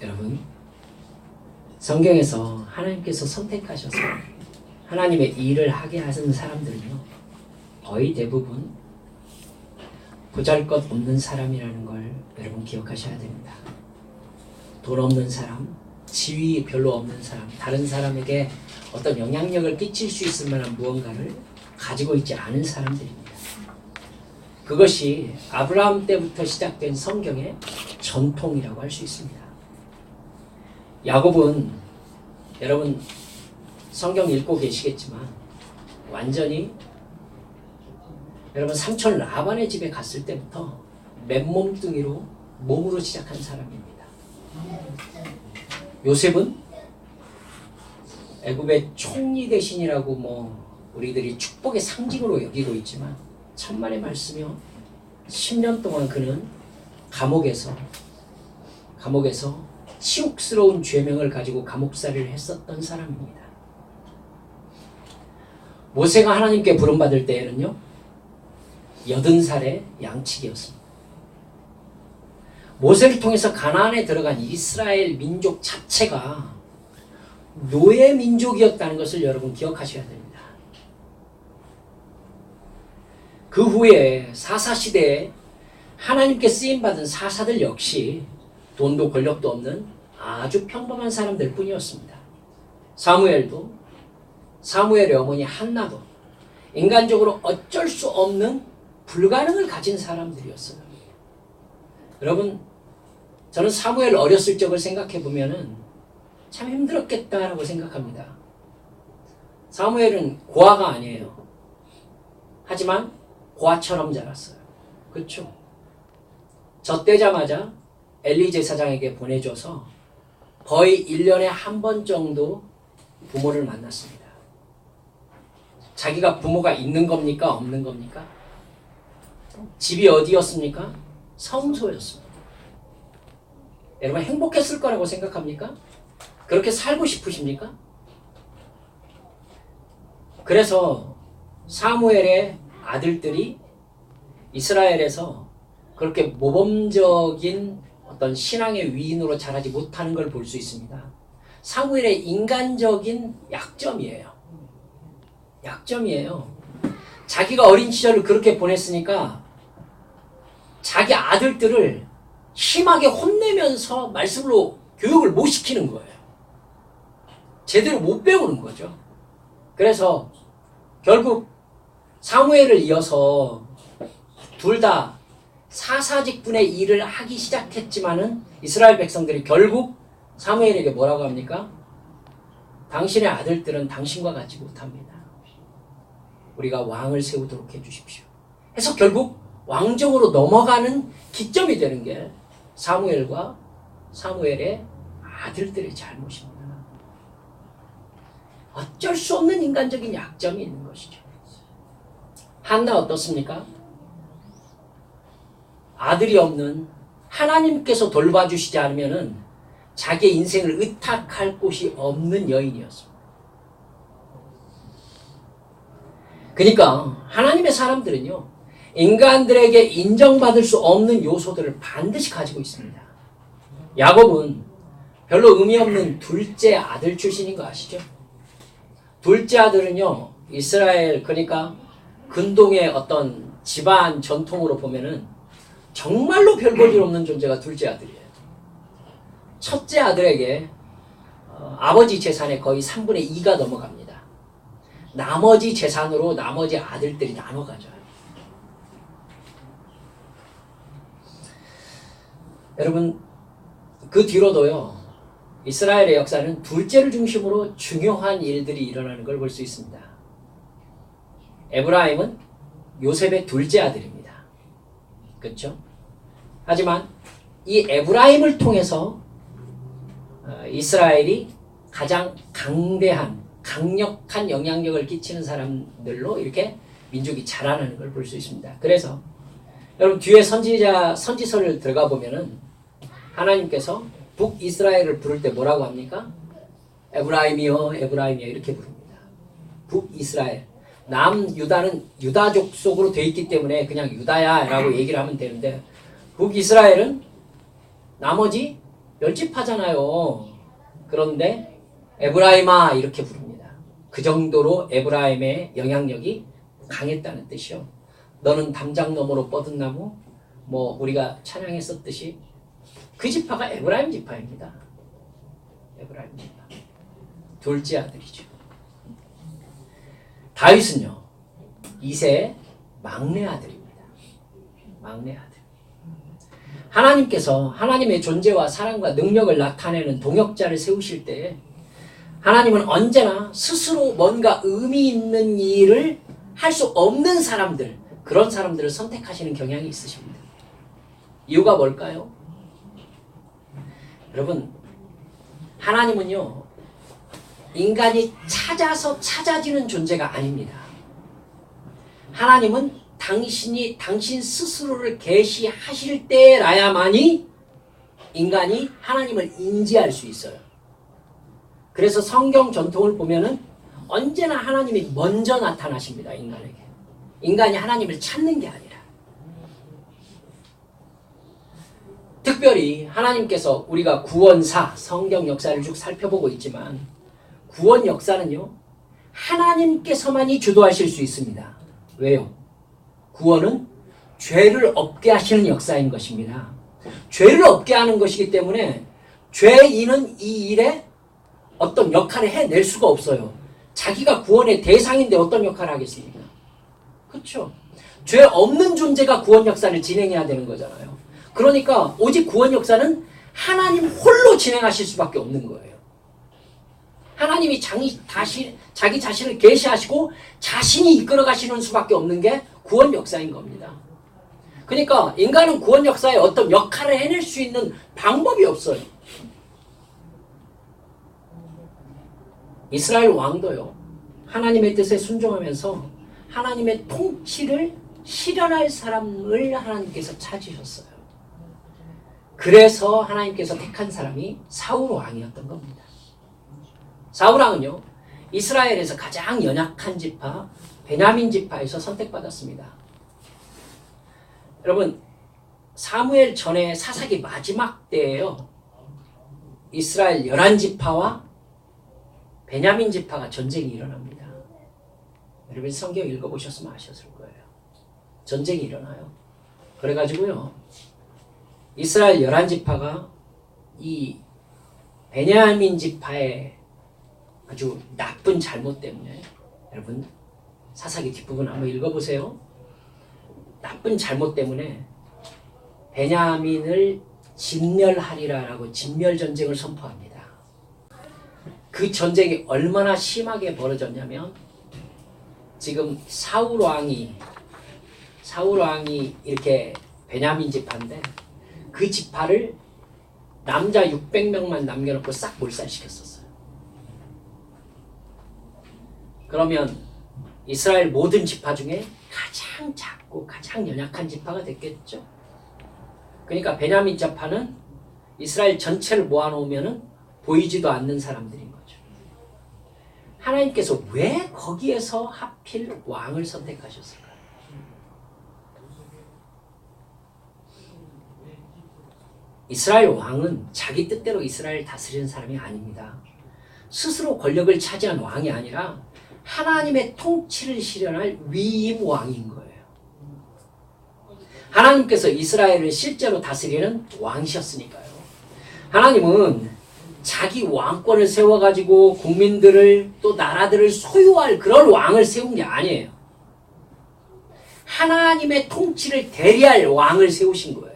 여러분, 성경에서 하나님께서 선택하셔서 하나님의 일을 하게 하시는 사람들은요, 거의 대부분 보잘것 없는 사람이라는 걸 여러분 기억하셔야 됩니다. 돈 없는 사람, 지위 별로 없는 사람, 다른 사람에게 어떤 영향력을 끼칠 수 있을 만한 무언가를 가지고 있지 않은 사람들입니다. 그것이 아브라함 때부터 시작된 성경의 전통이라고 할 수 있습니다. 야곱은 여러분 성경 읽고 계시겠지만 완전히 여러분 삼촌 라반의 집에 갔을 때부터 맨몸뚱이로 몸으로 시작한 사람입니다. 요셉은 애굽의 총리 대신이라고 우리들이 축복의 상징으로 여기고 있지만 천만의 말씀이요, 10년 동안 그는 감옥에서 치욕스러운 죄명을 가지고 감옥살이를 했었던 사람입니다. 모세가 하나님께 부름받을 때에는요 80살의 양치기였습니다. 모세를 통해서 가나안에 들어간 이스라엘 민족 자체가 노예 민족이었다는 것을 여러분 기억하셔야 됩니다. 그 후에 사사시대에 하나님께 쓰임받은 사사들 역시 돈도 권력도 없는 아주 평범한 사람들 뿐이었습니다. 사무엘의 어머니 한나도 인간적으로 어쩔 수 없는 불가능을 가진 사람들이었어요. 여러분, 저는 사무엘 어렸을 적을 생각해 보면은 참 힘들었겠다라고 생각합니다. 사무엘은 고아가 아니에요. 하지만 고아처럼 자랐어요. 그렇죠? 젖되자마자 엘리 제사장에게 보내줘서 거의 1년에 한 번 정도 부모를 만났습니다. 자기가 부모가 있는 겁니까? 없는 겁니까? 집이 어디였습니까? 성소였습니다. 여러분 행복했을 거라고 생각합니까? 그렇게 살고 싶으십니까? 그래서 사무엘의 아들들이 이스라엘에서 그렇게 모범적인 어떤 신앙의 위인으로 자라지 못하는 걸 볼 수 있습니다. 사무엘의 인간적인 약점이에요. 자기가 어린 시절을 그렇게 보냈으니까 자기 아들들을 심하게 혼내면서 말씀으로 교육을 못 시키는 거예요. 제대로 못 배우는 거죠. 그래서 결국 사무엘을 이어서 둘 다 사사직분의 일을 하기 시작했지만은 이스라엘 백성들이 결국 사무엘에게 뭐라고 합니까? 당신의 아들들은 당신과 같지 못합니다. 우리가 왕을 세우도록 해주십시오. 해서 결국 왕정으로 넘어가는 기점이 되는 게 사무엘과 사무엘의 아들들의 잘못입니다. 어쩔 수 없는 인간적인 약점이 있는 것이죠. 한나 어떻습니까? 아들이 없는, 하나님께서 돌봐주시지 않으면은 자기의 인생을 의탁할 곳이 없는 여인이었습니다. 그러니까 하나님의 사람들은요, 인간들에게 인정받을 수 없는 요소들을 반드시 가지고 있습니다. 야곱은 별로 의미 없는 둘째 아들 출신인 거 아시죠? 둘째 아들은요, 이스라엘, 그러니까 근동의 어떤 집안 전통으로 보면은 정말로 별 볼 일 없는 존재가 둘째 아들이에요. 첫째 아들에게 아버지 재산의 거의 3분의 2가 넘어갑니다. 나머지 재산으로 나머지 아들들이 나눠 가져요. 여러분, 그 뒤로도요, 이스라엘의 역사는 둘째를 중심으로 중요한 일들이 일어나는 걸 볼 수 있습니다. 에브라임은 요셉의 둘째 아들입니다. 그렇죠? 하지만 이 에브라임을 통해서 이스라엘이 가장 강력한 영향력을 끼치는 사람들로 이렇게 민족이 자라나는 걸 볼 수 있습니다. 그래서 여러분 뒤에 선지서를 들어가 보면은 하나님께서 북이스라엘을 부를 때 뭐라고 합니까? 에브라임이여 에브라임이여 이렇게 부릅니다. 북이스라엘. 남유다는 유다족 속으로 돼 있기 때문에 그냥 유다야 라고 얘기를 하면 되는데 북이스라엘은 나머지 멸집하잖아요. 그런데 에브라임아 이렇게 부릅니다. 그 정도로 에브라임의 영향력이 강했다는 뜻이요. 너는 담장 너머로 뻗은 나무, 뭐 우리가 찬양했었듯이 그 지파가 에브라임 지파입니다. 에브라임 지파. 둘째 아들이죠. 다윗은요. 이세의 막내 아들입니다. 막내 아들. 하나님께서 하나님의 존재와 사랑과 능력을 나타내는 동역자를 세우실 때 하나님은 언제나 스스로 뭔가 의미 있는 일을 할 수 없는 사람들, 그런 사람들을 선택하시는 경향이 있으십니다. 이유가 뭘까요? 여러분, 하나님은요, 인간이 찾아서 찾아지는 존재가 아닙니다. 하나님은 당신이 당신 스스로를 계시하실 때라야만이 인간이 하나님을 인지할 수 있어요. 그래서 성경 전통을 보면은 언제나 하나님이 먼저 나타나십니다. 인간에게. 인간이 하나님을 찾는 게 아니라. 특별히 하나님께서 우리가 구원사, 성경 역사를 쭉 살펴보고 있지만 구원 역사는요. 하나님께서만이 주도하실 수 있습니다. 왜요? 구원은 죄를 없게 하시는 역사인 것입니다. 죄를 없게 하는 것이기 때문에 죄인은 이 일에 어떤 역할을 해낼 수가 없어요. 자기가 구원의 대상인데 어떤 역할을 하겠습니까? 그렇죠. 죄 없는 존재가 구원 역사를 진행해야 되는 거잖아요. 그러니까 오직 구원 역사는 하나님 홀로 진행하실 수밖에 없는 거예요. 하나님이 자기 자신을 계시하시고 자신이 이끌어 가시는 수밖에 없는 게 구원 역사인 겁니다. 그러니까 인간은 구원 역사에 어떤 역할을 해낼 수 있는 방법이 없어요. 이스라엘 왕도요. 하나님의 뜻에 순종하면서 하나님의 통치를 실현할 사람을 하나님께서 찾으셨어요. 그래서 하나님께서 택한 사람이 사울 왕이었던 겁니다. 사울 왕은요. 이스라엘에서 가장 연약한 지파 베냐민 지파에서 선택받았습니다. 여러분 사무엘 전에 사사기 마지막 때에요. 이스라엘 11지파와 베냐민 지파가 전쟁이 일어납니다. 여러분 성경 읽어보셨으면 아셨을 거예요. 전쟁이 일어나요. 그래가지고요. 이스라엘 11지파가 이 베냐민 지파의 아주 나쁜 잘못 때문에 여러분 사사기 뒷부분 한번 읽어보세요. 나쁜 잘못 때문에 베냐민을 진멸하리라라고 진멸전쟁을 선포합니다. 그 전쟁이 얼마나 심하게 벌어졌냐면 지금 사울 왕이 이렇게 베냐민 지파인데 그 지파를 남자 600명만 남겨놓고 싹 몰살시켰었어요. 그러면 이스라엘 모든 지파 중에 가장 작고 가장 연약한 지파가 됐겠죠. 그러니까 베냐민 지파는 이스라엘 전체를 모아놓으면 보이지도 않는 사람들인 거죠. 하나님께서 왜 거기에서 하필 왕을 선택하셨을까요? 이스라엘 왕은 자기 뜻대로 이스라엘을 다스리는 사람이 아닙니다. 스스로 권력을 차지한 왕이 아니라 하나님의 통치를 실현할 위임 왕인 거예요. 하나님께서 이스라엘을 실제로 다스리는 왕이셨으니까요. 하나님은 자기 왕권을 세워가지고 국민들을 또 나라들을 소유할 그런 왕을 세운 게 아니에요. 하나님의 통치를 대리할 왕을 세우신 거예요.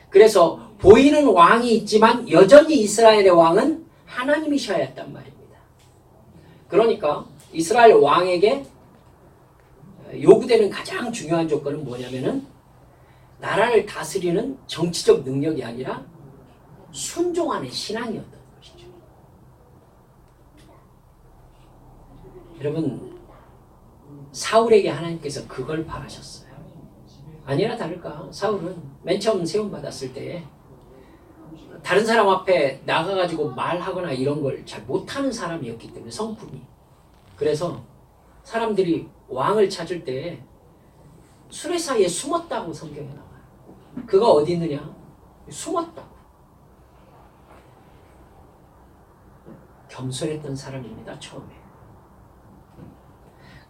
그래서 보이는 왕이 있지만 여전히 이스라엘의 왕은 하나님이셔야 했단 말입니다. 그러니까 이스라엘 왕에게 요구되는 가장 중요한 조건은 뭐냐면은 나라를 다스리는 정치적 능력이 아니라 순종하는 신앙이었던 것이죠. 여러분 사울에게 하나님께서 그걸 바라셨어요. 아니나 다를까 사울은 맨 처음 세움받았을 때 다른 사람 앞에 나가가지고 말하거나 이런 걸 잘 못하는 사람이었기 때문에 성품이. 그래서 사람들이 왕을 찾을 때 수레 사이에 숨었다고 성경에 나와요. 그가 어디 있느냐? 숨었다고. 겸손했던 사람입니다. 처음에.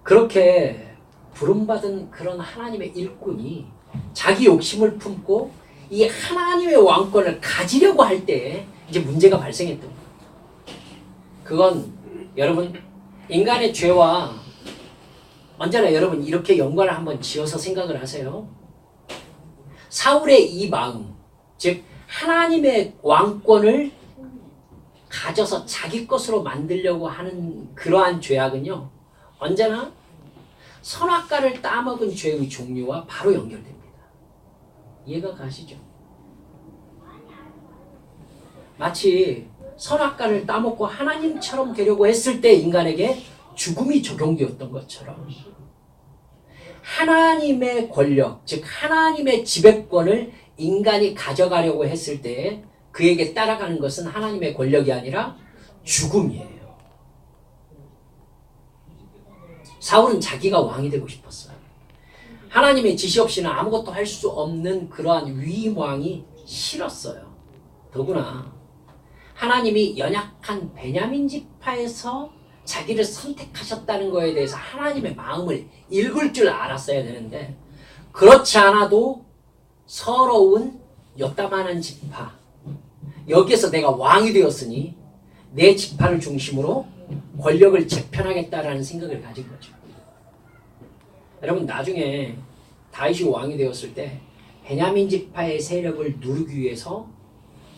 그렇게 부름받은 그런 하나님의 일꾼이 자기 욕심을 품고 이 하나님의 왕권을 가지려고 할 때 이제 문제가 발생했던 거예요. 그건 여러분 인간의 죄와 언제나 여러분 이렇게 연관을 한번 지어서 생각을 하세요. 사울의 이 마음, 즉 하나님의 왕권을 가져서 자기 것으로 만들려고 하는 그러한 죄악은요, 언제나 선악과를 따먹은 죄의 종류와 바로 연결됩니다. 이해가 가시죠? 마치 선악과를 따먹고 하나님처럼 되려고 했을 때 인간에게 죽음이 적용되었던 것처럼 하나님의 권력, 즉 하나님의 지배권을 인간이 가져가려고 했을 때 그에게 따라가는 것은 하나님의 권력이 아니라 죽음이에요. 사울은 자기가 왕이 되고 싶었어요. 하나님의 지시 없이는 아무것도 할 수 없는 그러한 위임왕이 싫었어요. 더구나 하나님이 연약한 베냐민 지파에서 자기를 선택하셨다는 것에 대해서 하나님의 마음을 읽을 줄 알았어야 되는데 그렇지 않아도 서러운 요따만한 지파, 여기에서 내가 왕이 되었으니 내 지파를 중심으로 권력을 재편하겠다라는 생각을 가진 거죠. 여러분 나중에 다윗이 왕이 되었을 때 베냐민 지파의 세력을 누르기 위해서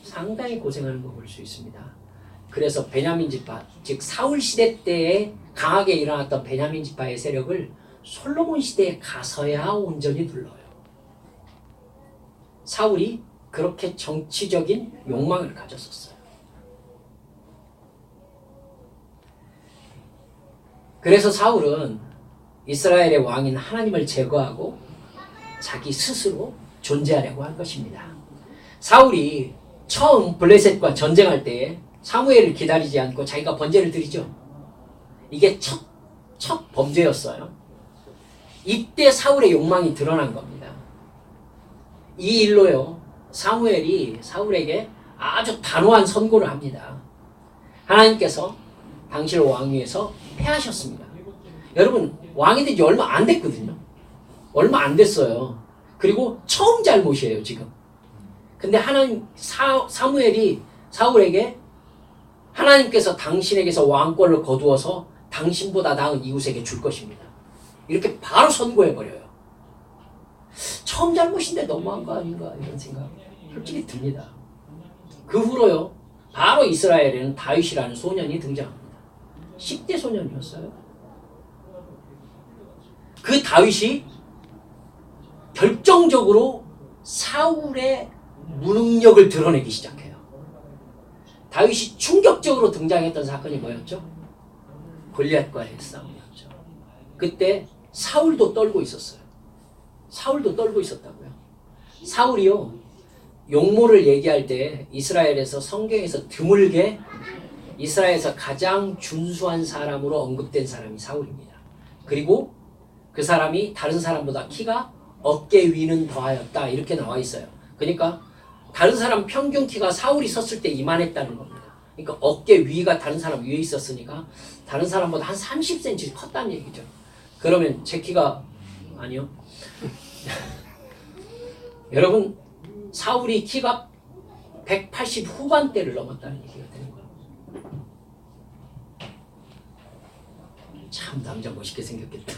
상당히 고생하는 거 볼 수 있습니다. 그래서 베냐민 지파, 즉 사울 시대 때에 강하게 일어났던 베냐민 지파의 세력을 솔로몬 시대에 가서야 온전히 눌러요. 사울이 그렇게 정치적인 욕망을 가졌었어요. 그래서 사울은 이스라엘의 왕인 하나님을 제거하고 자기 스스로 존재하려고 한 것입니다. 사울이 처음 블레셋과 전쟁할 때 사무엘을 기다리지 않고 자기가 번제를 드리죠. 이게 첫 범죄였어요. 이때 사울의 욕망이 드러난 겁니다. 이 일로요, 사무엘이 사울에게 아주 단호한 선고를 합니다. 하나님께서 당신을 왕위에서 패하셨습니다. 여러분 왕이 된 지 얼마 안 됐거든요. 얼마 안 됐어요. 그리고 처음 잘못이에요 지금. 근데 사무엘이 사울에게 하나님께서 당신에게서 왕권을 거두어서 당신보다 나은 이웃에게 줄 것입니다. 이렇게 바로 선고해버려요. 처음 잘못인데 너무한 거 아닌가 이런 생각 솔직히 듭니다. 그 후로요, 바로 이스라엘에는 다윗이라는 소년이 등장합니다. 10대 소년이었어요. 그 다윗이 결정적으로 사울의 무능력을 드러내기 시작해요. 다윗이 충격적으로 등장했던 사건이 뭐였죠? 골리앗과의 싸움이었죠. 그때 사울도 떨고 있었어요. 사울도 떨고 있었다고요. 사울이요, 용모를 얘기할 때 이스라엘에서 성경에서 드물게 이스라엘에서 가장 준수한 사람으로 언급된 사람이 사울입니다. 그리고 그 사람이 다른 사람보다 키가 어깨 위는 더하였다 이렇게 나와 있어요. 그러니까 다른 사람 평균 키가 사울이 섰을 때 이만했다는 겁니다. 그러니까 어깨 위가 다른 사람 위에 있었으니까 다른 사람보다 한 30cm 컸다는 얘기죠. 그러면 제 키가 아니요. 여러분 사울이 키가 180 후반대를 넘었다는 얘기가 되는 거예요. 참 남자 멋있게 생겼겠다.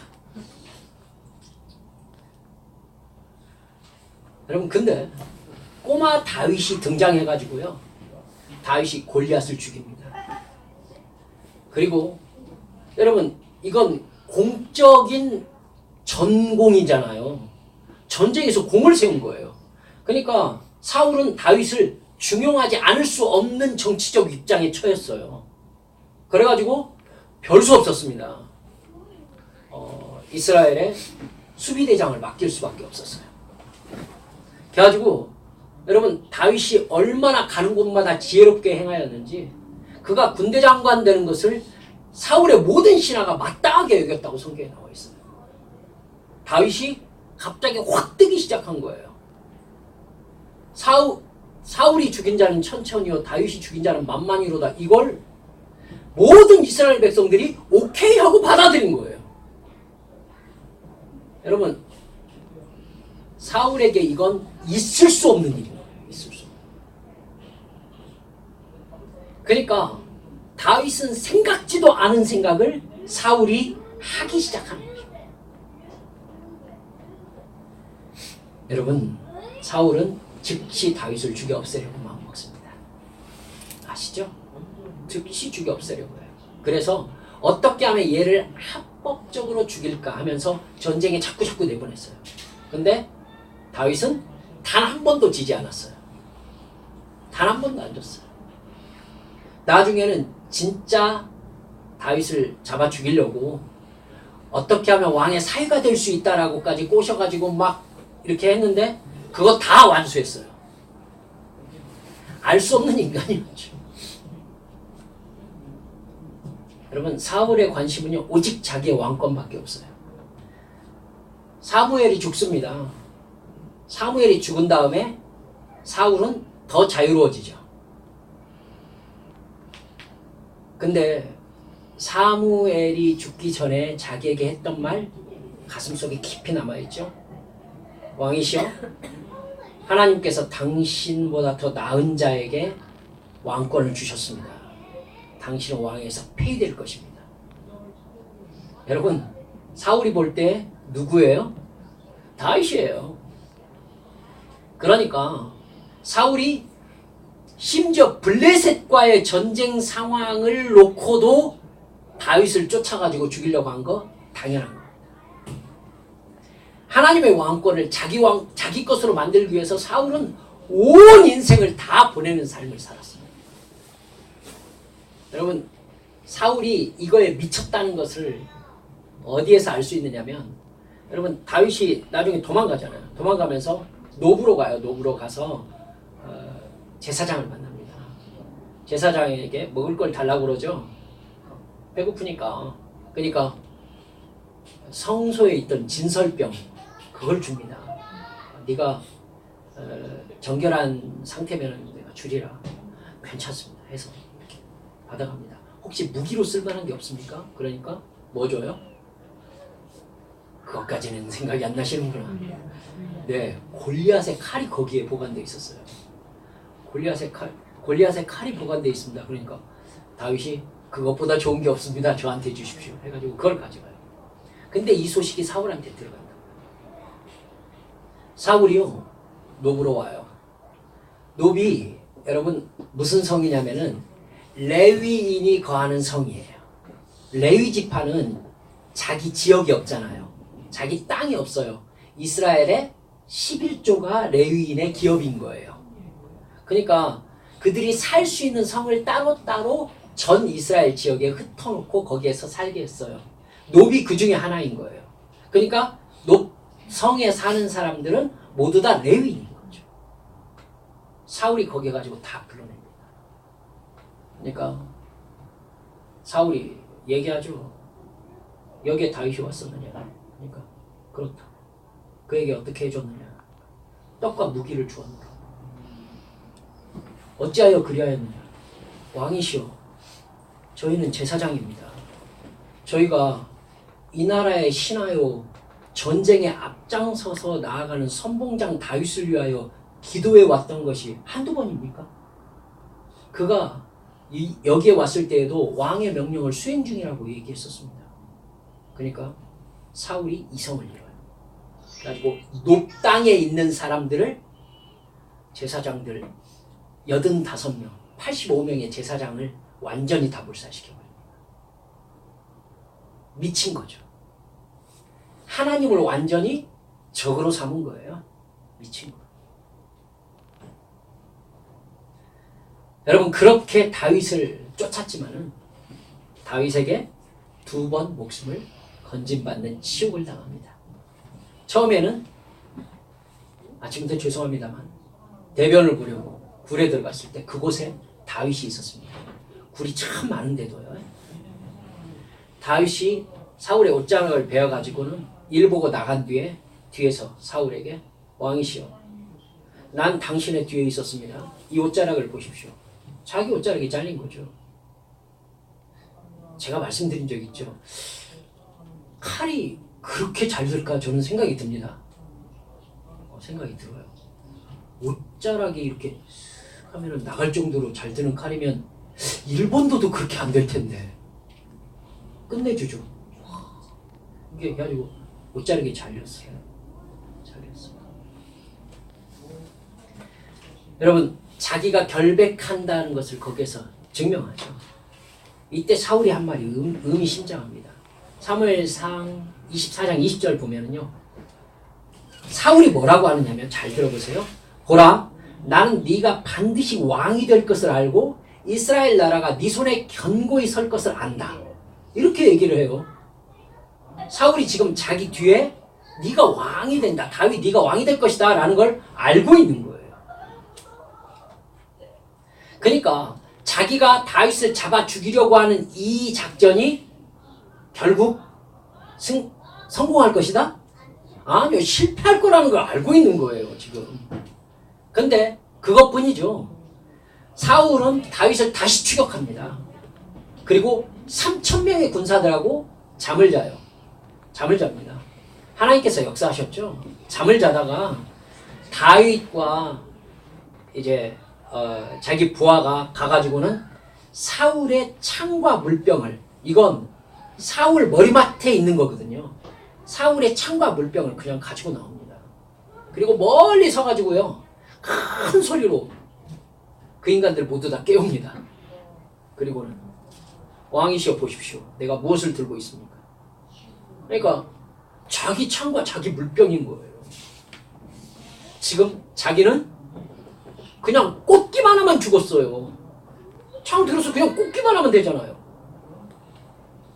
여러분 근데 꼬마 다윗이 등장해가지고요, 다윗이 골리앗을 죽입니다. 그리고 여러분 이건 공적인 전공이잖아요. 전쟁에서 공을 세운 거예요. 그러니까 사울은 다윗을 중용하지 않을 수 없는 정치적 입장에 처했어요. 그래가지고 별 수 없었습니다. 이스라엘의 수비대장을 맡길 수밖에 없었어요. 그래가지고 여러분 다윗이 얼마나 가는 곳마다 지혜롭게 행하였는지 그가 군대 장관 되는 것을 사울의 모든 신하가 마땅하게 여겼다고 성경에 나와 있어요. 다윗이 갑자기 확 뜨기 시작한 거예요. 사울이 죽인 자는 천천히요 다윗이 죽인 자는 만만히로다. 이걸 모든 이스라엘 백성들이 오케이 하고 받아들인 거예요. 여러분, 사울에게 이건 있을 수 없는 일이에요. 있을 수 없는. 그러니까 다윗은 생각지도 않은 생각을 사울이 하기 시작하는 거죠. 여러분, 사울은 즉시 다윗을 죽여 없애려고 마음먹습니다. 아시죠? 즉시 죽여 없애려고 해요. 그래서 어떻게 하면 얘를 합법적으로 죽일까 하면서 전쟁에 자꾸 내보냈어요. 근데 다윗은 단 한 번도 지지 않았어요. 단 한 번도 안 졌어요. 나중에는 진짜 다윗을 잡아 죽이려고 어떻게 하면 왕의 사위가 될 수 있다라고까지 꼬셔가지고 막 이렇게 했는데 그거 다 완수했어요. 알 수 없는 인간이었죠. 여러분, 사울의 관심은요 오직 자기의 왕권밖에 없어요. 사무엘이 죽습니다. 사무엘이 죽은 다음에 사울은 더 자유로워지죠. 근데 사무엘이 죽기 전에 자기에게 했던 말 가슴속에 깊이 남아있죠. 왕이시여, 하나님께서 당신보다 더 나은 자에게 왕권을 주셨습니다. 당신은 왕에서 폐위될 것입니다. 여러분, 사울이 볼 때 누구예요? 다윗이에요. 그러니까 사울이 심지어 블레셋과의 전쟁 상황을 놓고도 다윗을 쫓아가지고 죽이려고 한 거 당연한 겁니다. 하나님의 왕권을 자기 것으로 만들기 위해서 사울은 온 인생을 다 보내는 삶을 살았습니다. 여러분, 사울이 이거에 미쳤다는 것을 어디에서 알 수 있느냐면, 여러분, 다윗이 나중에 도망가잖아요. 도망가면서 노브로 가요. 노브로 가서 제사장을 만납니다. 제사장에게 먹을 걸 달라고 그러죠. 배고프니까. 그러니까 성소에 있던 진설병 그걸 줍니다. 네가 정결한 상태면 내가 주리라. 괜찮습니다 해서 이렇게 받아갑니다. 혹시 무기로 쓸만한 게 없습니까? 그러니까 뭐 줘요? 그것까지는 생각이 안 나시는구나. 네, 골리앗의 칼이 거기에 보관되어 있었어요. 골리앗의 칼이 보관되어 있습니다. 그러니까 다윗이 그것보다 좋은 게 없습니다. 저한테 주십시오. 해가지고 그걸 가져가요. 근데 이 소식이 사울한테 들어간다. 사울이요, 노브로 와요. 노비, 여러분 무슨 성이냐면은 레위인이 거하는 성이에요. 레위 지파는 자기 지역이 없잖아요. 자기 땅이 없어요. 이스라엘의 11조가 레위인의 기업인 거예요. 그러니까 그들이 살 수 있는 성을 따로따로 전 이스라엘 지역에 흩어놓고 거기에서 살게 했어요. 노비 그 중에 하나인 거예요. 그러니까 성에 사는 사람들은 모두 다 레위인인 거죠. 사울이 거기에 가지고 다 불러냅니다. 그러니까 사울이 얘기하죠. 여기에 다윗이 왔었느냐. 그러니까 그렇다. 그에게 어떻게 해줬느냐. 떡과 무기를 주었노라. 어찌하여 그리하였느냐. 왕이시여, 저희는 제사장입니다. 저희가 이 나라의 신하요 전쟁에 앞장서서 나아가는 선봉장 다윗을 위하여 기도해 왔던 것이 한두 번입니까? 그가 여기에 왔을 때에도 왕의 명령을 수행 중이라고 얘기했었습니다. 그러니까 사울이 이성을 잃어요. 그래가지고 높 땅에 있는 사람들을, 제사장들 85명, 85명의 제사장을 완전히 다 몰살시켜버립니다. 미친 거죠. 하나님을 완전히 적으로 삼은 거예요. 미친 거예요. 여러분, 그렇게 다윗을 쫓았지만은 다윗에게 2번 목숨을 건진받는 치욕을 당합니다. 처음에는, 지금부터 죄송합니다만, 대변을 보려고 굴에 들어갔을 때 그곳에 다윗이 있었습니다. 굴이 참 많은데도요. 다윗이 사울의 옷장을 베어가지고는 일 보고 나간 뒤에서 사울에게, 왕이시여, 난 당신의 뒤에 있었습니다. 이 옷자락을 보십시오. 자기 옷자락이 잘린 거죠. 제가 말씀드린 적 있죠. 칼이 그렇게 잘 들까 저는 생각이 듭니다. 생각이 들어요. 옷자락이 이렇게 하면은 나갈 정도로 잘 드는 칼이면 일본도도 그렇게 안 될 텐데 끝내주죠. 이게 가지고 옷자락이 잘렸어요. 여러분, 자기가 결백한다는 것을 거기에서 증명하죠. 이때 사울이 한 말이 의미심장합니다. 사무엘상 24장 20절 보면은요, 사울이 뭐라고 하느냐면, 잘 들어보세요. 보라, 나는 네가 반드시 왕이 될 것을 알고 이스라엘 나라가 네 손에 견고히 설 것을 안다. 이렇게 얘기를 해요. 사울이 지금 자기 뒤에 네가 왕이 된다. 다윗 네가 왕이 될 것이다. 라는 걸 알고 있는 거예요. 그러니까 자기가 다윗을 잡아 죽이려고 하는 이 작전이 결국 성공할 것이다? 아니요. 실패할 거라는 걸 알고 있는 거예요. 지금. 근데 그것뿐이죠. 사울은 다윗을 다시 추격합니다. 그리고 3,000명의 군사들하고 잠을 자요. 잠을 잡니다. 하나님께서 역사하셨죠. 잠을 자다가 다윗과 이제 자기 부하가 가가지고는 사울의 창과 물병을, 이건 사울 머리맡에 있는 거거든요. 사울의 창과 물병을 그냥 가지고 나옵니다. 그리고 멀리 서가지고요, 큰 소리로 그 인간들 모두 다 깨웁니다. 그리고는 왕이시여 보십시오. 내가 무엇을 들고 있습니까? 그러니까 자기 창과 자기 물병인 거예요. 지금 자기는 그냥 꽂기만 하면 죽었어요. 창 들어서 그냥 꽂기만 하면 되잖아요.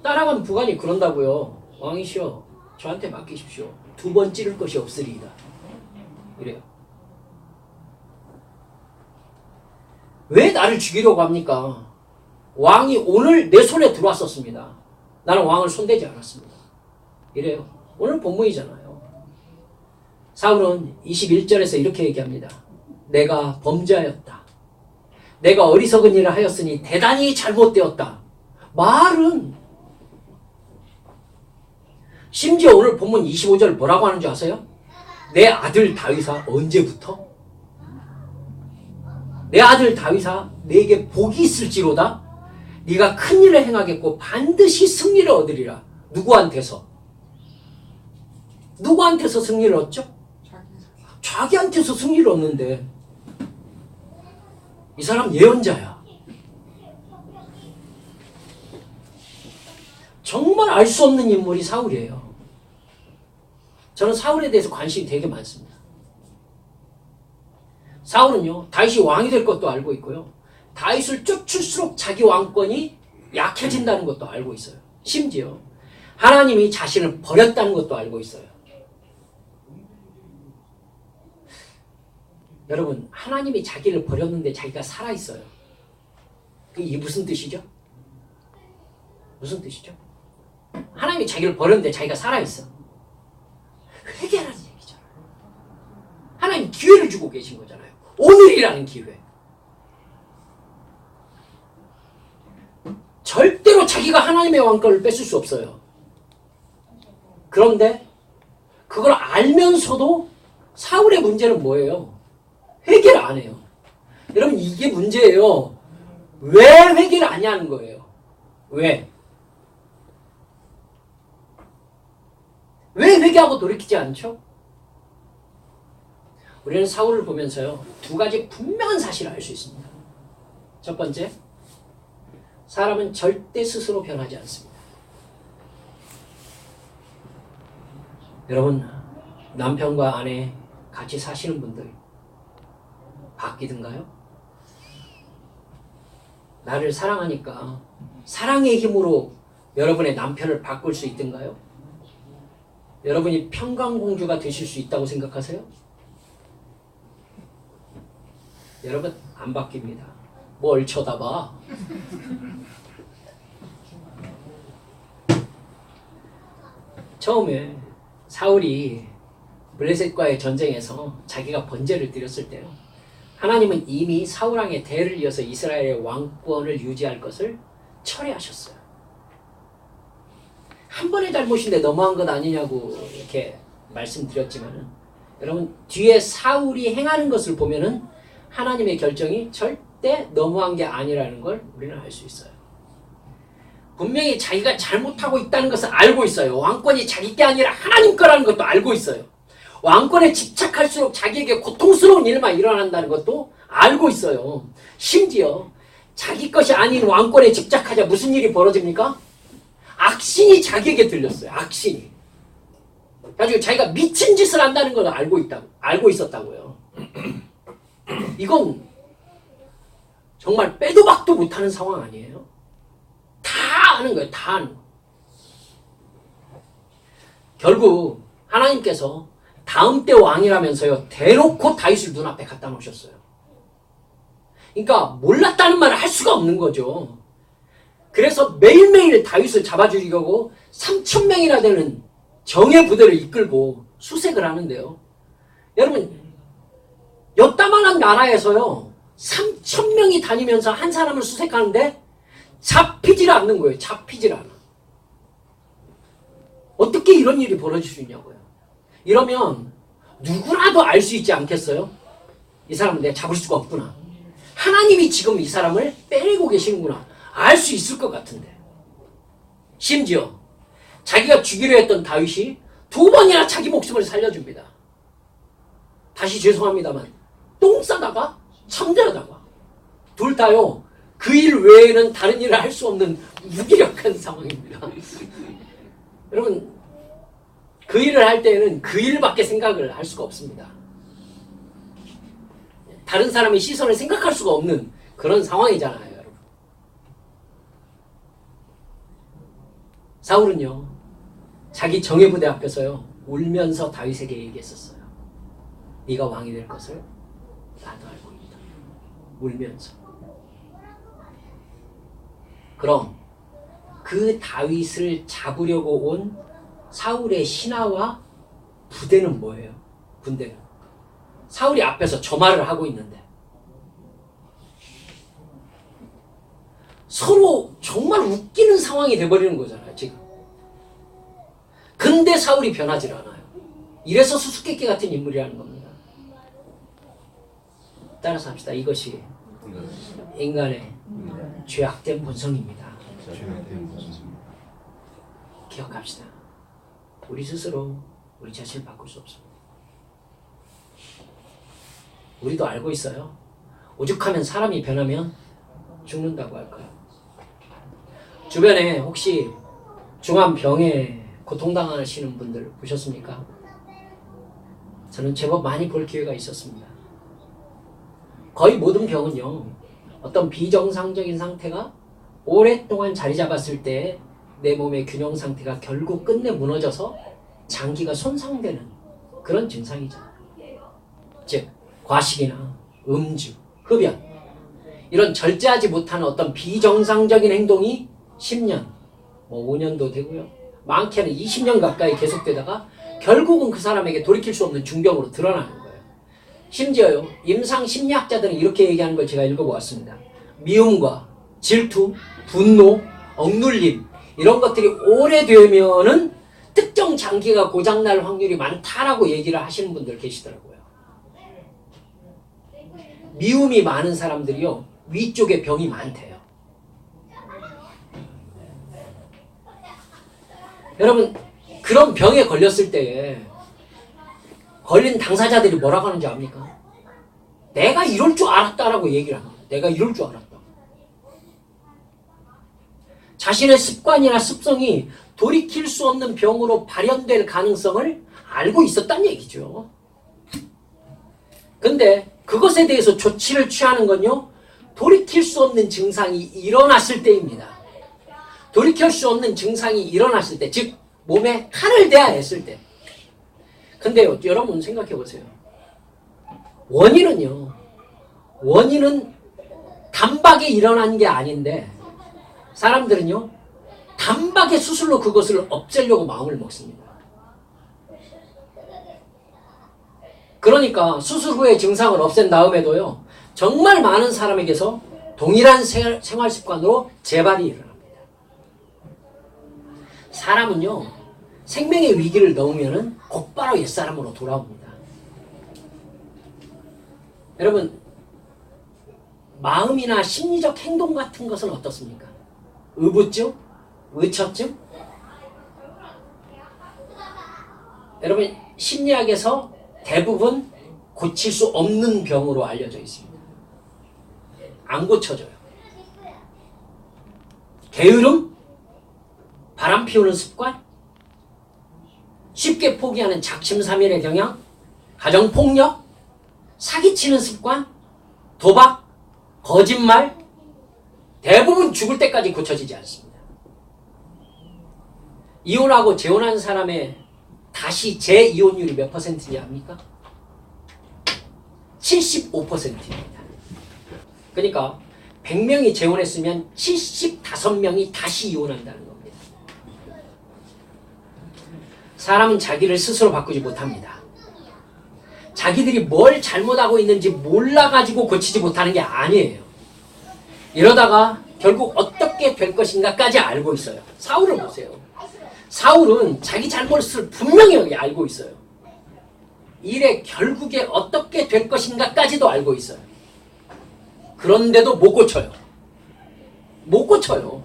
따라간 부관이 그런다고요. 왕이시여 저한테 맡기십시오. 2번 찌를 것이 없으리이다. 이래요. 왜 나를 죽이려고 합니까? 왕이 오늘 내 손에 들어왔었습니다. 나는 왕을 손대지 않았습니다. 이래요. 오늘 본문이잖아요. 사울은 21절에서 이렇게 얘기합니다. 내가 범죄하였다. 내가 어리석은 일을 하였으니 대단히 잘못되었다. 말은 심지어 오늘 본문 25절 뭐라고 하는 줄 아세요? 내 아들 다윗아 언제부터? 내 아들 다윗아 내게 복이 있을지로다. 네가 큰 일을 행하겠고 반드시 승리를 얻으리라. 누구한테서? 누구한테서 승리를 얻죠? 자기한테서 승리를 얻는데 이 사람 예언자야. 정말 알 수 없는 인물이 사울이에요. 저는 사울에 대해서 관심이 되게 많습니다. 사울은요, 다윗이 왕이 될 것도 알고 있고요. 다윗을 쫓을수록 자기 왕권이 약해진다는 것도 알고 있어요. 심지어 하나님이 자신을 버렸다는 것도 알고 있어요. 여러분, 하나님이 자기를 버렸는데 자기가 살아있어요. 이게 무슨 뜻이죠? 무슨 뜻이죠? 하나님이 자기를 버렸는데 자기가 살아있어. 회개라는 얘기잖아요. 하나님 기회를 주고 계신 거잖아요. 오늘이라는 기회. 절대로 자기가 하나님의 왕권을 뺏을 수 없어요. 그런데 그걸 알면서도 사울의 문제는 뭐예요? 회개를 안 해요. 여러분, 이게 문제예요. 왜 회개를 안 하는 거예요? 왜? 왜 회개하고 돌이키지 않죠? 우리는 사울을 보면서요, 2가지 분명한 사실을 알 수 있습니다. 첫 번째, 사람은 절대 스스로 변하지 않습니다. 여러분, 남편과 아내 같이 사시는 분들 바뀌든가요? 나를 사랑하니까 사랑의 힘으로 여러분의 남편을 바꿀 수 있든가요? 여러분이 평강공주가 되실 수 있다고 생각하세요? 여러분, 안 바뀝니다. 뭘 쳐다봐? 처음에 사울이 블레셋과의 전쟁에서 자기가 번제를 드렸을 때요, 하나님은 이미 사울왕의 대를 이어서 이스라엘의 왕권을 유지할 것을 철회하셨어요. 한 번의 잘못인데 너무한 것 아니냐고 이렇게 말씀드렸지만은 여러분 뒤에 사울이 행하는 것을 보면은 하나님의 결정이 절대 너무한 게 아니라는 걸 우리는 알 수 있어요. 분명히 자기가 잘못하고 있다는 것을 알고 있어요. 왕권이 자기 게 아니라 하나님 거라는 것도 알고 있어요. 왕권에 집착할수록 자기에게 고통스러운 일만 일어난다는 것도 알고 있어요. 심지어 자기 것이 아닌 왕권에 집착하자 무슨 일이 벌어집니까? 악신이 자기에게 들렸어요. 악신이. 가지고 자기가 미친 짓을 한다는 걸 알고 있었다고요. 이건 정말 빼도 박도 못하는 상황 아니에요? 다 아는 거예요. 다 아는 거. 결국 하나님께서 다음 때 왕이라면서요. 대놓고 다윗을 눈앞에 갖다 놓으셨어요. 그러니까 몰랐다는 말을 할 수가 없는 거죠. 그래서 매일매일 다윗을 잡아주려고 3,000명이나 되는 정예 부대를 이끌고 수색을 하는데요. 여러분 여따만한 나라에서요. 3,000명이 다니면서 한 사람을 수색하는데 잡히질 않는 거예요. 잡히질 않아. 어떻게 이런 일이 벌어질 수 있냐고요. 이러면 누구라도 알 수 있지 않겠어요? 이 사람은 내가 잡을 수가 없구나. 하나님이 지금 이 사람을 빼내고 계시는구나. 알 수 있을 것 같은데. 심지어 자기가 죽이려 했던 다윗이 2번이나 자기 목숨을 살려줍니다. 다시 죄송합니다만 똥 싸다가 참되다가 둘 다요. 그 일 외에는 다른 일을 할 수 없는 무기력한 상황입니다. 여러분 그 일을 할 때에는 그 일밖에 생각을 할 수가 없습니다. 다른 사람의 시선을 생각할 수가 없는 그런 상황이잖아요. 여러분. 사울은요. 자기 정예부대 앞에서요. 울면서 다윗에게 얘기했었어요. 네가 왕이 될 것을 나도 알고 있다. 울면서. 그럼 그 다윗을 잡으려고 온 사울의 신하와 부대는 뭐예요? 군대는. 사울이 앞에서 저 말을 하고 있는데 서로 정말 웃기는 상황이 돼버리는 거잖아요. 지금. 근데 사울이 변하질 않아요. 이래서 수수께끼 같은 인물이라는 겁니다. 따라서 합시다. 이것이 인간의 죄악된 본성입니다. 기억합시다. 우리 스스로 우리 자신을 바꿀 수 없습니다. 우리도 알고 있어요. 오죽하면 사람이 변하면 죽는다고 할까요? 주변에 혹시 중한 병에 고통당하시는 분들 보셨습니까? 저는 제법 많이 볼 기회가 있었습니다. 거의 모든 병은요. 어떤 비정상적인 상태가 오랫동안 자리 잡았을 때 내 몸의 균형 상태가 결국 끝내 무너져서 장기가 손상되는 그런 증상이죠. 즉 과식이나 음주, 흡연 이런 절제하지 못하는 어떤 비정상적인 행동이 10년, 5년도 되고요. 많게는 20년 가까이 계속되다가 결국은 그 사람에게 돌이킬 수 없는 중병으로 드러나는 거예요. 심지어요. 임상 심리학자들은 이렇게 얘기하는 걸 제가 읽어보았습니다. 미움과 질투, 분노, 억눌림 이런 것들이 오래되면은 특정 장기가 고장날 확률이 많다라고 얘기를 하시는 분들 계시더라고요. 미움이 많은 사람들이요. 위쪽에 병이 많대요. 여러분 그런 병에 걸렸을 때에 걸린 당사자들이 뭐라고 하는지 압니까? 내가 이럴 줄 알았다라고 얘기를 합니다. 내가 이럴 줄 알았다. 자신의 습관이나 습성이 돌이킬 수 없는 병으로 발현될 가능성을 알고 있었다는 얘기죠. 근데 그것에 대해서 조치를 취하는 건요. 돌이킬 수 없는 증상이 일어났을 때입니다. 돌이킬 수 없는 증상이 일어났을 때, 즉 몸에 칼을 대야 했을 때. 근데 여러분 생각해 보세요. 원인은 단박에 일어난 게 아닌데 사람들은요. 단박에 수술로 그것을 없애려고 마음을 먹습니다. 그러니까 수술 후에 증상을 없앤 다음에도요. 정말 많은 사람에게서 동일한 생활 습관으로 재발이 일어납니다. 사람은요, 생명의 위기를 넘으면은 곧바로 옛사람으로 돌아옵니다. 여러분, 마음이나 심리적 행동 같은 것은 어떻습니까? 의부증? 의처증? 여러분, 심리학에서 대부분 고칠 수 없는 병으로 알려져 있습니다. 안 고쳐져요. 게으름? 바람 피우는 습관? 쉽게 포기하는 작심삼일의 경향? 가정폭력? 사기치는 습관? 도박? 거짓말? 대부분 죽을 때까지 고쳐지지 않습니다. 이혼하고 재혼한 사람의 다시 재이혼율이 몇 퍼센트인지 압니까? 75%입니다. 그러니까 100명이 재혼했으면 75명이 다시 이혼한다는 겁니다. 사람은 자기를 스스로 바꾸지 못합니다. 자기들이 뭘 잘못하고 있는지 몰라가지고 고치지 못하는 게 아니에요. 이러다가 결국 어떻게 될 것인가까지 알고 있어요. 사울을 보세요. 사울은 자기 잘못을 분명히 알고 있어요. 일의 결국에 어떻게 될 것인가까지도 알고 있어요. 그런데도 못 고쳐요. 못 고쳐요.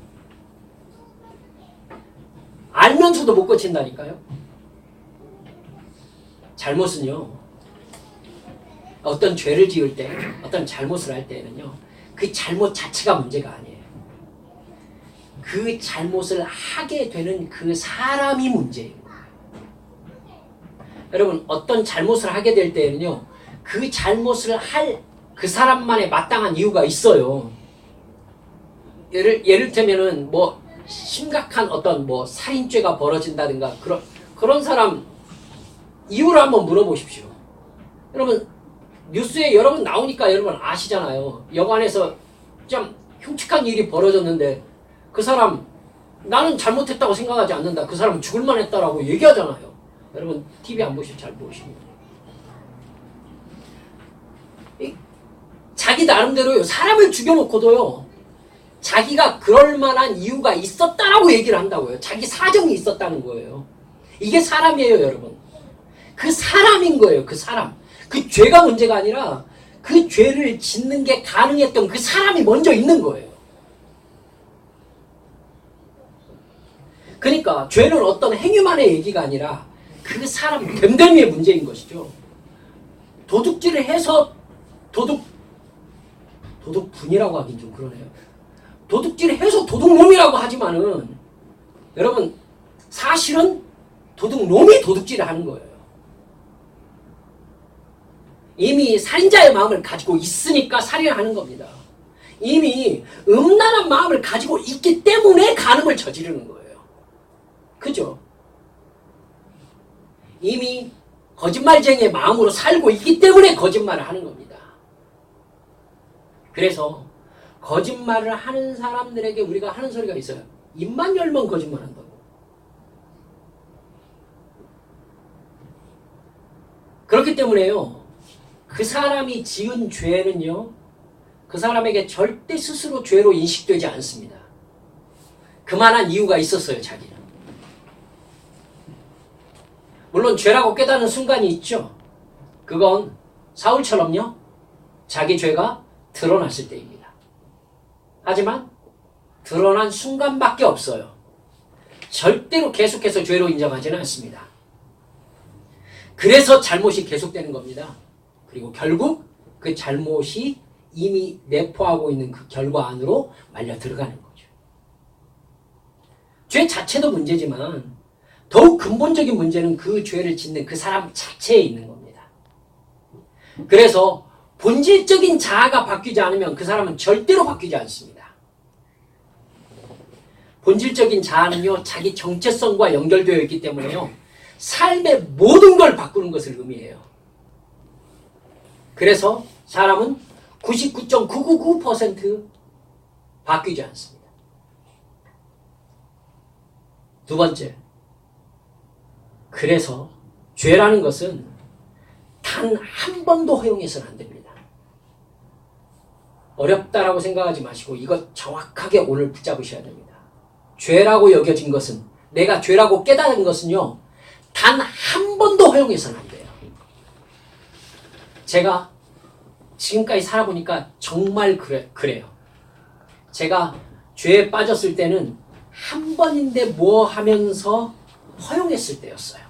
알면서도 못 고친다니까요. 잘못은요, 어떤 죄를 지을 때, 어떤 잘못을 할 때는요, 그 잘못 자체가 문제가 아니에요. 그 잘못을 하게 되는 그 사람이 문제예요. 여러분, 어떤 잘못을 하게 될 때는요, 그 잘못을 할 그 사람만의 마땅한 이유가 있어요. 예를 들면은 뭐 심각한 어떤 뭐 살인죄가 벌어진다든가 그런 사람 이유를 한번 물어보십시오. 여러분, 뉴스에 여러 번 나오니까 여러분 아시잖아요. 여관에서 좀 흉측한 일이 벌어졌는데 그 사람 나는 잘못했다고 생각하지 않는다. 그 사람은 죽을 만했다라고 얘기하잖아요. 여러분 TV 안 보시면 잘 모르십니다. 자기 나름대로요. 사람을 죽여놓고도요. 자기가 그럴 만한 이유가 있었다라고 얘기를 한다고요. 자기 사정이 있었다는 거예요. 이게 사람이에요, 여러분. 그 사람인 거예요, 그 사람. 그 죄가 문제가 아니라 그 죄를 짓는 게 가능했던 그 사람이 먼저 있는 거예요. 그러니까 죄는 어떤 행위만의 얘기가 아니라 그 사람 됨됨이의 문제인 것이죠. 도둑질을 해서 도둑분이라고 하긴 좀 그러네요. 도둑질을 해서 도둑놈이라고 하지만은 여러분 사실은 도둑놈이 도둑질을 하는 거예요. 이미 살인자의 마음을 가지고 있으니까 살인을 하는 겁니다. 이미 음란한 마음을 가지고 있기 때문에 간음을 저지르는 거예요. 그죠? 이미 거짓말쟁이의 마음으로 살고 있기 때문에 거짓말을 하는 겁니다. 그래서 거짓말을 하는 사람들에게 우리가 하는 소리가 있어요. 입만 열면 거짓말한다고. 그렇기 때문에요. 그 사람이 지은 죄는요. 그 사람에게 절대 스스로 죄로 인식되지 않습니다. 그만한 이유가 있었어요. 자기는. 물론 죄라고 깨닫는 순간이 있죠. 그건 사울처럼요. 자기 죄가 드러났을 때입니다. 하지만 드러난 순간밖에 없어요. 절대로 계속해서 죄로 인정하지는 않습니다. 그래서 잘못이 계속되는 겁니다. 그리고 결국 그 잘못이 이미 내포하고 있는 그 결과 안으로 말려 들어가는 거죠. 죄 자체도 문제지만 더욱 근본적인 문제는 그 죄를 짓는 그 사람 자체에 있는 겁니다. 그래서 본질적인 자아가 바뀌지 않으면 그 사람은 절대로 바뀌지 않습니다. 본질적인 자아는요, 자기 정체성과 연결되어 있기 때문에요, 삶의 모든 걸 바꾸는 것을 의미해요. 그래서 사람은 99.999% 바뀌지 않습니다. 두 번째, 그래서 죄라는 것은 단 한 번도 허용해서는 안 됩니다. 어렵다라고 생각하지 마시고 이것 정확하게 오늘 붙잡으셔야 됩니다. 죄라고 여겨진 것은 내가 죄라고 깨달은 것은요, 단 한 번도 허용해서는 안 돼요. 제가 지금까지 살아보니까 정말 그래요. 제가 죄에 빠졌을 때는 한 번인데 뭐 하면서 허용했을 때였어요.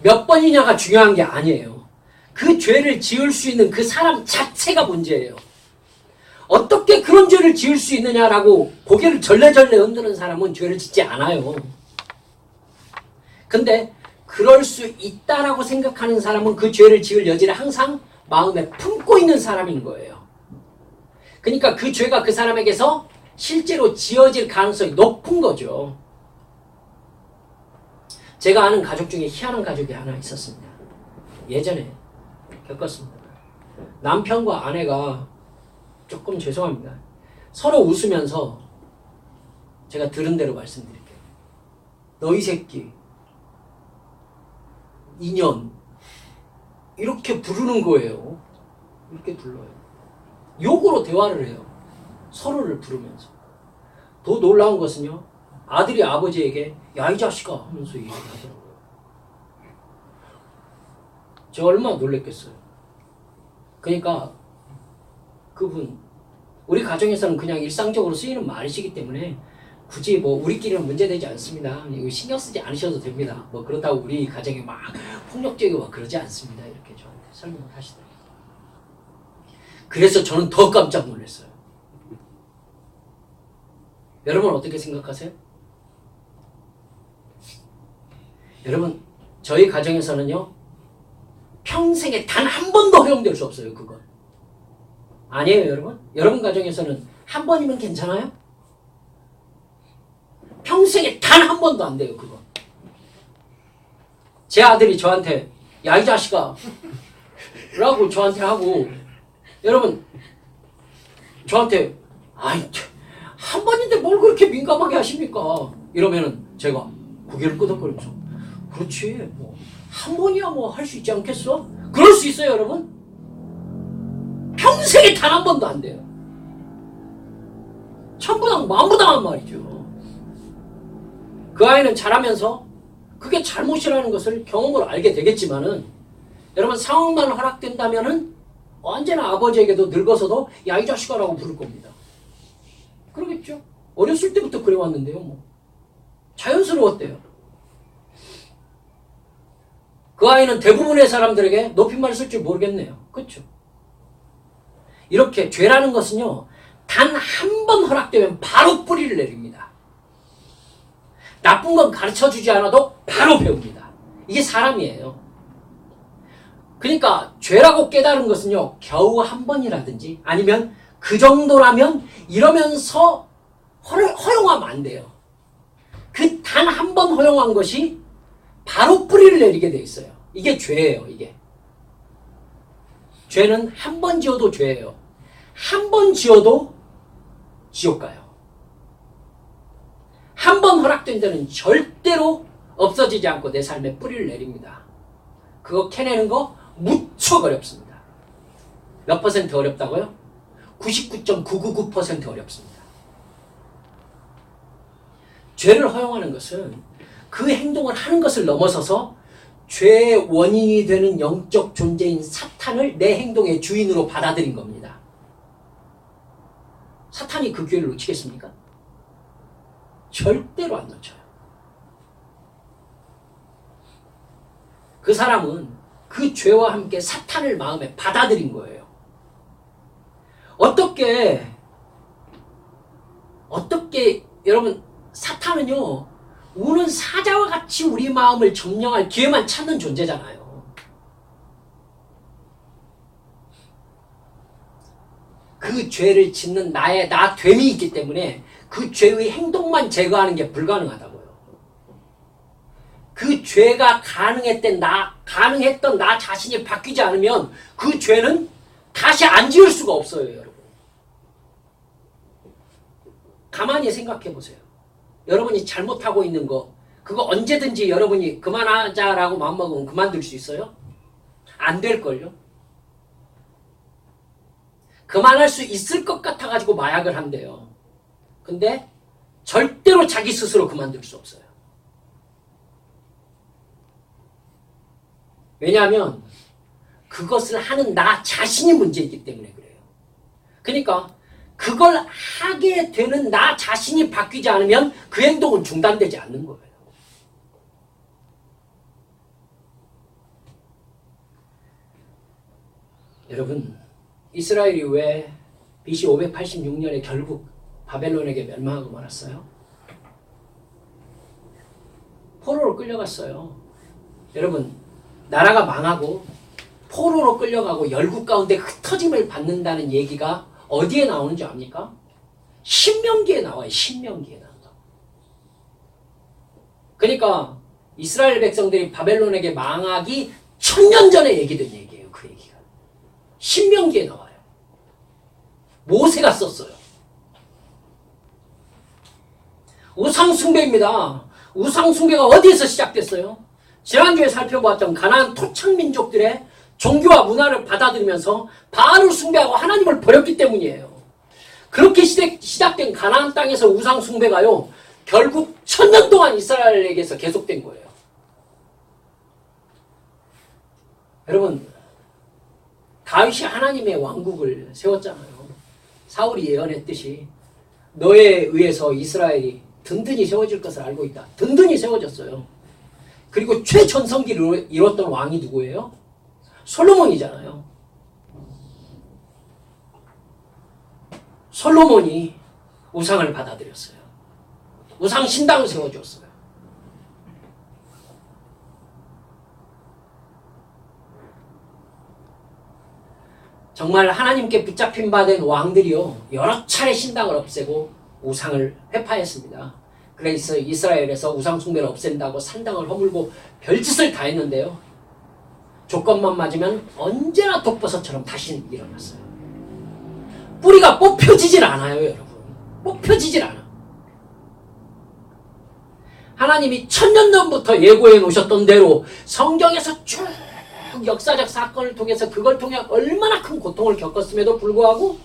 몇 번이냐가 중요한 게 아니에요. 그 죄를 지을 수 있는 그 사람 자체가 문제예요. 어떻게 그런 죄를 지을 수 있느냐라고 고개를 절레절레 흔드는 사람은 죄를 짓지 않아요. 근데 그럴 수 있다라고 생각하는 사람은 그 죄를 지을 여지를 항상 마음에 품고 있는 사람인 거예요. 그러니까 그 죄가 그 사람에게서 실제로 지어질 가능성이 높은 거죠. 제가 아는 가족 중에 희한한 가족이 하나 있었습니다. 예전에 겪었습니다. 남편과 아내가 조금 죄송합니다. 서로 웃으면서 제가 들은 대로 말씀드릴게요. 너희 새끼, 인연, 이렇게 부르는 거예요. 이렇게 불러요. 욕으로 대화를 해요. 서로를 부르면서. 더 놀라운 것은요, 아들이 아버지에게 야, 이 자식아 하면서 얘기를 하더라고요. 제가 얼마나 놀랬겠어요. 그러니까 그분, 우리 가정에서는 그냥 일상적으로 쓰이는 말이시기 때문에 굳이 뭐 우리끼리는 문제되지 않습니다. 이거 신경 쓰지 않으셔도 됩니다. 뭐 그렇다고 우리 가정이 막 폭력적이고 막 그러지 않습니다. 이렇게 저한테 설명을 하시더라고요. 그래서 저는 더 깜짝 놀랐어요. 여러분 어떻게 생각하세요? 여러분, 저희 가정에서는요, 평생에 단 한 번도 허용될 수 없어요, 그건. 아니에요, 여러분? 여러분 가정에서는 한 번이면 괜찮아요? 평생에 단 한 번도 안 돼요, 그거. 제 아들이 저한테, 야, 이 자식아, 라고 저한테 하고, 여러분, 저한테, 아이, 한 번인데 뭘 그렇게 민감하게 하십니까? 이러면은 제가 고개를 끄덕거리면서, 그렇지, 뭐, 한 번이야 뭐 할 수 있지 않겠어? 그럴 수 있어요, 여러분? 평생에 단 한 번도 안 돼요. 천부당 만부당한 말이죠. 그 아이는 자라면서 그게 잘못이라는 것을 경험으로 알게 되겠지만은, 여러분 상황만 허락된다면은 언제나 아버지에게도 늙어서도 야, 이 자식아라고 부를 겁니다. 그러겠죠. 어렸을 때부터 그래왔는데요, 뭐. 자연스러웠대요. 그 아이는 대부분의 사람들에게 높임말을 쓸 줄 모르겠네요. 그렇죠? 이렇게 죄라는 것은요, 단 한 번 허락되면 바로 뿌리를 내립니다. 나쁜 건 가르쳐주지 않아도 바로 배웁니다. 이게 사람이에요. 그러니까 죄라고 깨달은 것은요, 겨우 한 번이라든지 아니면 그 정도라면 이러면서 허용하면 안 돼요. 그 단 한 번 허용한 것이 바로 뿌리를 내리게 돼 있어요. 이게 죄예요, 이게. 죄는 한 번 지어도 죄예요. 한 번 지어도 지옥 가요. 한 번 허락된 죄는 절대로 없어지지 않고 내 삶에 뿌리를 내립니다. 그거 캐내는 거 무척 어렵습니다. 몇 퍼센트 어렵다고요? 99.999% 어렵습니다. 죄를 허용하는 것은 그 행동을 하는 것을 넘어서서 죄의 원인이 되는 영적 존재인 사탄을 내 행동의 주인으로 받아들인 겁니다. 사탄이 그 기회를 놓치겠습니까? 절대로 안 놓쳐요. 그 사람은 그 죄와 함께 사탄을 마음에 받아들인 거예요. 어떻게 여러분, 사탄은요, 우는 사자와 같이 우리 마음을 점령할 기회만 찾는 존재잖아요. 그 죄를 짓는 나 됨이 있기 때문에 그 죄의 행동만 제거하는 게 불가능하다고요. 그 죄가 가능했던 나 자신이 바뀌지 않으면 그 죄는 다시 안 지을 수가 없어요, 여러분. 가만히 생각해 보세요. 여러분이 잘못하고 있는 거, 그거 언제든지 여러분이 그만하자라고 마음먹으면 그만둘 수 있어요? 안 될걸요? 그만할 수 있을 것 같아가지고 마약을 한대요. 근데 절대로 자기 스스로 그만둘 수 없어요. 왜냐하면 그것을 하는 나 자신이 문제이기 때문에 그래요. 그러니까 그걸 하게 되는 나 자신이 바뀌지 않으면 그 행동은 중단되지 않는 거예요. 여러분, 이스라엘이 왜 BC 586년에 결국 바벨론에게 멸망하고 말았어요? 포로로 끌려갔어요. 여러분, 나라가 망하고 포로로 끌려가고 열국 가운데 흩어짐을 받는다는 얘기가 어디에 나오는지 압니까? 신명기에 나와요. 신명기에 나온다. 그러니까 이스라엘 백성들이 바벨론에게 망하기 1000년 전에 얘기된 얘기예요. 그 얘기가. 신명기에 나와요. 모세가 썼어요. 우상숭배입니다. 우상숭배가 어디에서 시작됐어요? 지난주에 살펴보았던 가나안 토착민족들의 종교와 문화를 받아들이면서 바알을 숭배하고 하나님을 버렸기 때문이에요. 그렇게 시작된 가나안 땅에서 우상숭배가요, 결국 1000년 동안 이스라엘에게서 계속된 거예요. 여러분, 다윗이 하나님의 왕국을 세웠잖아요. 사울이 예언했듯이 너에 의해서 이스라엘이 든든히 세워질 것을 알고 있다. 든든히 세워졌어요. 그리고 최전성기를 이뤘던 왕이 누구예요? 솔로몬이잖아요. 솔로몬이 우상을 받아들였어요. 우상 신당을 세워줬어요. 정말 하나님께 붙잡힌 바 된 왕들이요, 여러 차례 신당을 없애고 우상을 회파했습니다. 그래서 이스라엘에서 우상 숭배를 없앤다고 산당을 허물고 별짓을 다 했는데요, 조건만 맞으면 언제나 독버섯처럼 다시는 일어났어요. 뿌리가 뽑혀지질 않아요, 여러분. 뽑혀지질 않아. 하나님이 1000년 전부터 예고해 놓으셨던 대로 성경에서 쭉 역사적 사건을 통해서 그걸 통해 얼마나 큰 고통을 겪었음에도 불구하고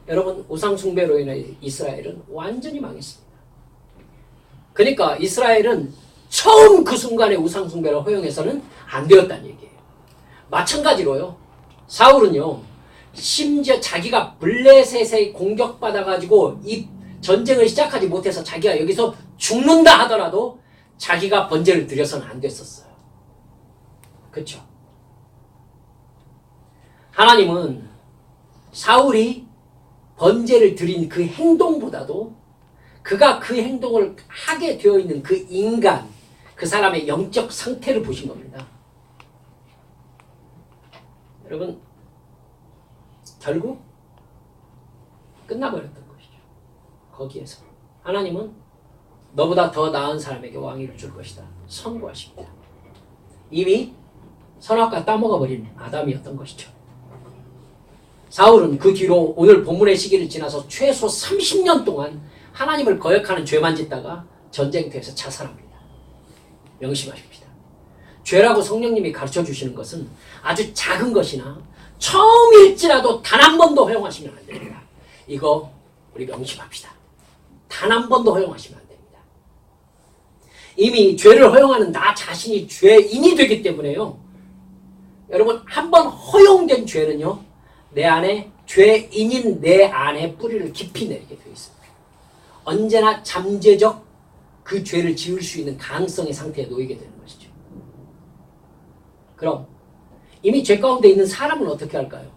여러분, 우상 숭배로 인해 이스라엘은 완전히 망했습니다. 그러니까 이스라엘은 처음 그 순간에 우상 숭배를 허용해서는 안 되었다는 얘기예요. 마찬가지로요, 사울은요, 심지어 자기가 블레셋에 공격받아가지고 이 전쟁을 시작하지 못해서 자기가 여기서 죽는다 하더라도 자기가 번제를 드려서는 안 됐었어요. 그렇죠? 하나님은 사울이 번제를 드린 그 행동보다도 그가 그 행동을 하게 되어 있는 그 인간, 그 사람의 영적 상태를 보신 겁니다. 여러분, 결국 끝나버렸던 것이죠. 거기에서 하나님은 너보다 더 나은 사람에게 왕위를 줄 것이다 선고하십니다. 이미 선악과 따먹어버린 아담이었던 것이죠. 사울은 그 뒤로 오늘 본문의 시기를 지나서 최소 30년 동안 하나님을 거역하는 죄만 짓다가 전쟁터에서 자살합니다. 명심하십시다. 죄라고 성령님이 가르쳐 주시는 것은 아주 작은 것이나 처음일지라도 단 한 번도 허용하시면 안 됩니다. 이거 우리 명심합시다. 단 한 번도 허용하시면 안 됩니다. 이미 죄를 허용하는 나 자신이 죄인이 되기 때문에요, 여러분, 한 번 허용된 죄는요, 내 안에 죄인인 내 안에 뿌리를 깊이 내리게 되어 있습니다. 언제나 잠재적 그 죄를 지을 수 있는 가능성의 상태에 놓이게 되는 것이죠. 그럼 이미 죄 가운데 있는 사람은 어떻게 할까요?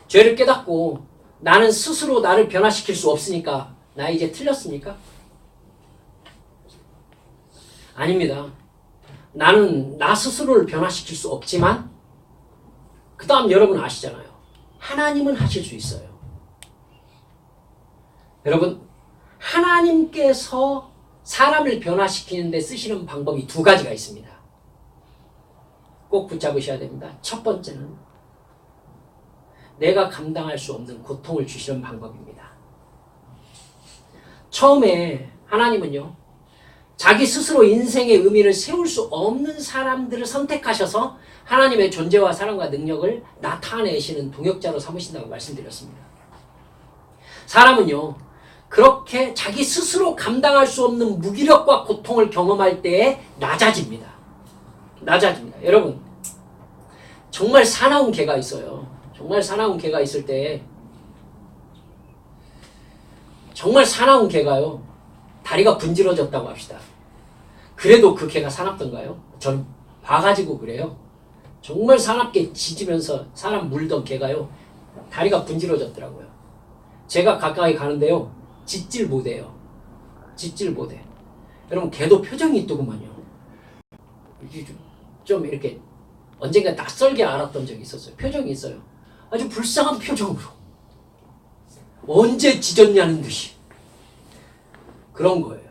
죄를 깨닫고 나는 스스로 나를 변화시킬 수 없으니까 나 이제 틀렸습니까? 아닙니다. 나는 나 스스로를 변화시킬 수 없지만 그 다음 여러분 아시잖아요. 하나님은 하실 수 있어요. 여러분, 하나님께서 사람을 변화시키는 데 쓰시는 방법이 두 가지가 있습니다. 꼭 붙잡으셔야 됩니다. 첫 번째는 내가 감당할 수 없는 고통을 주시는 방법입니다. 처음에 하나님은요, 자기 스스로 인생의 의미를 세울 수 없는 사람들을 선택하셔서 하나님의 존재와 사랑과 능력을 나타내시는 동역자로 삼으신다고 말씀드렸습니다. 사람은요, 그렇게 자기 스스로 감당할 수 없는 무기력과 고통을 경험할 때에 낮아집니다. 낮아집니다. 여러분, 정말 사나운 개가 있어요. 정말 사나운 개가 있을 때, 정말 사나운 개가요, 다리가 분질러졌다고 합시다. 그래도 그 개가 사납던가요? 저는 봐가지고 그래요. 정말 사납게 짖으면서 사람 물던 개가요, 다리가 분질러졌더라고요. 제가 가까이 가는데요, 짖질 못해요. 짖질 못해. 여러분, 개도 표정이 있더구만요. 좀 이렇게 언젠가 낯설게 알았던 적이 있었어요. 표정이 있어요. 아주 불쌍한 표정으로. 언제 짖었냐는 듯이. 그런 거예요.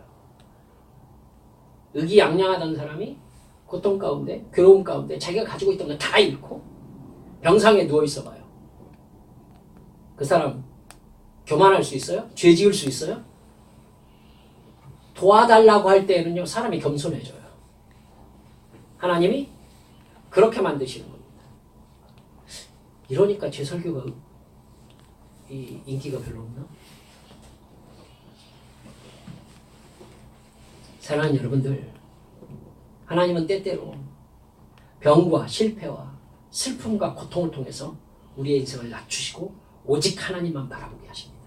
의기양양하던 사람이 고통 가운데, 괴로움 가운데 자기가 가지고 있던 걸 다 잃고 병상에 누워있어 봐요. 그 사람 교만할 수 있어요? 죄 지을 수 있어요? 도와달라고 할 때는요, 사람이 겸손해져요. 하나님이 그렇게 만드시는 겁니다. 이러니까 제 설교가 인기가 별로 없나? 사랑하는 여러분들, 하나님은 때때로 병과 실패와 슬픔과 고통을 통해서 우리의 인생을 낮추시고 오직 하나님만 바라보게 하십니다.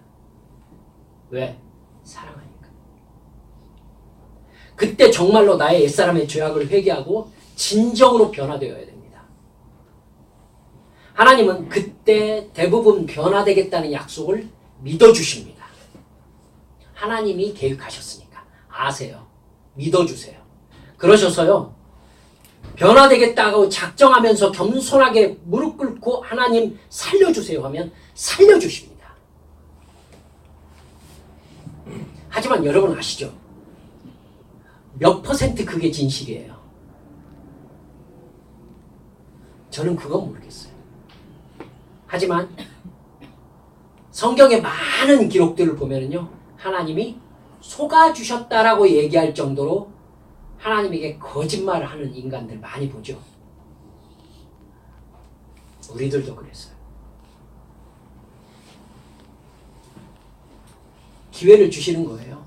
왜? 사랑하니까. 그때 정말로 나의 옛사람의 죄악을 회개하고 진정으로 변화되어야 됩니다. 하나님은 그때 대부분 변화되겠다는 약속을 믿어주십니다. 하나님이 계획하셨으니까 아세요. 믿어주세요. 그러셔서요, 변화되겠다고 작정하면서 겸손하게 무릎 꿇고 하나님 살려주세요 하면 살려주십니다. 하지만 여러분 아시죠? 몇 퍼센트 그게 진실이에요? 저는 그건 모르겠어요. 하지만 성경의 많은 기록들을 보면요, 하나님이 속아주셨다라고 얘기할 정도로 하나님에게 거짓말을 하는 인간들 많이 보죠. 우리들도 그랬어요. 기회를 주시는 거예요.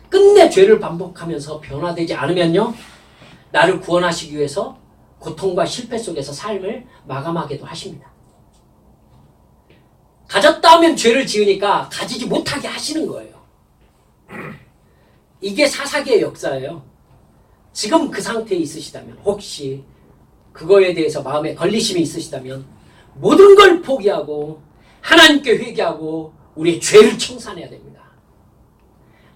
끝내 죄를 반복하면서 변화되지 않으면요, 나를 구원하시기 위해서 고통과 실패 속에서 삶을 마감하게도 하십니다. 가졌다 하면 죄를 지으니까 가지지 못하게 하시는 거예요. 이게 사사기의 역사예요. 지금 그 상태에 있으시다면, 혹시 그거에 대해서 마음에 걸리심이 있으시다면 모든 걸 포기하고 하나님께 회개하고 우리의 죄를 청산해야 됩니다.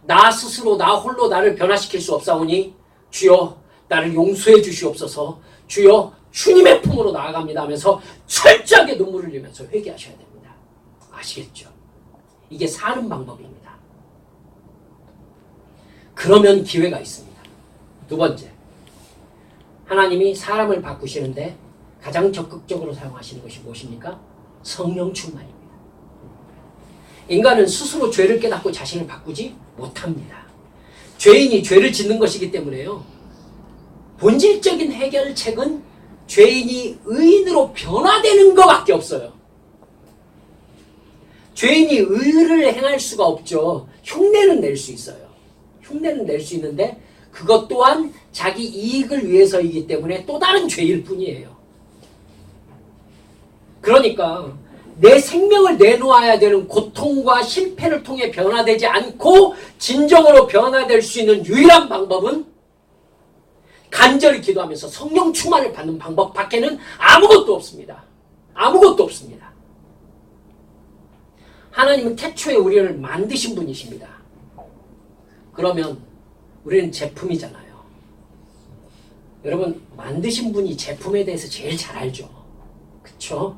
나 스스로 나 홀로 나를 변화시킬 수 없사오니 주여 나를 용서해 주시옵소서, 주여 주님의 품으로 나아갑니다 하면서 철저하게 눈물을 흘리면서 회개하셔야 됩니다. 아시겠죠? 이게 사는 방법입니다. 그러면 기회가 있습니다. 두 번째, 하나님이 사람을 바꾸시는데 가장 적극적으로 사용하시는 것이 무엇입니까? 성령 충만입니다. 인간은 스스로 죄를 깨닫고 자신을 바꾸지 못합니다. 죄인이 죄를 짓는 것이기 때문에요, 본질적인 해결책은 죄인이 의인으로 변화되는 것밖에 없어요. 죄인이 의를 행할 수가 없죠. 흉내는 낼 수 있어요. 흉내는 낼 수 있는데 그것 또한 자기 이익을 위해서이기 때문에 또 다른 죄일 뿐이에요. 그러니까 내 생명을 내놓아야 되는 고통과 실패를 통해 변화되지 않고 진정으로 변화될 수 있는 유일한 방법은 간절히 기도하면서 성령 충만을 받는 방법 밖에는 아무것도 없습니다. 아무것도 없습니다. 하나님은 태초에 우리를 만드신 분이십니다. 그러면 우리는 제품이잖아요. 여러분, 만드신 분이 제품에 대해서 제일 잘 알죠. 그쵸?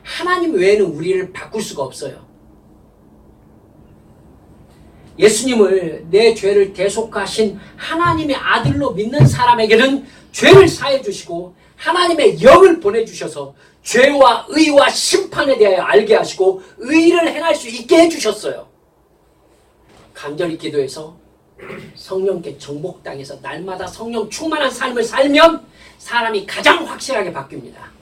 하나님 외에는 우리를 바꿀 수가 없어요. 예수님을 내 죄를 대속하신 하나님의 아들로 믿는 사람에게는 죄를 사해 주시고 하나님의 영을 보내주셔서 죄와 의와 심판에 대하여 알게 하시고 의를 행할 수 있게 해주셨어요. 간절히 기도해서 성령께 정복당해서 날마다 성령 충만한 삶을 살면 사람이 가장 확실하게 바뀝니다.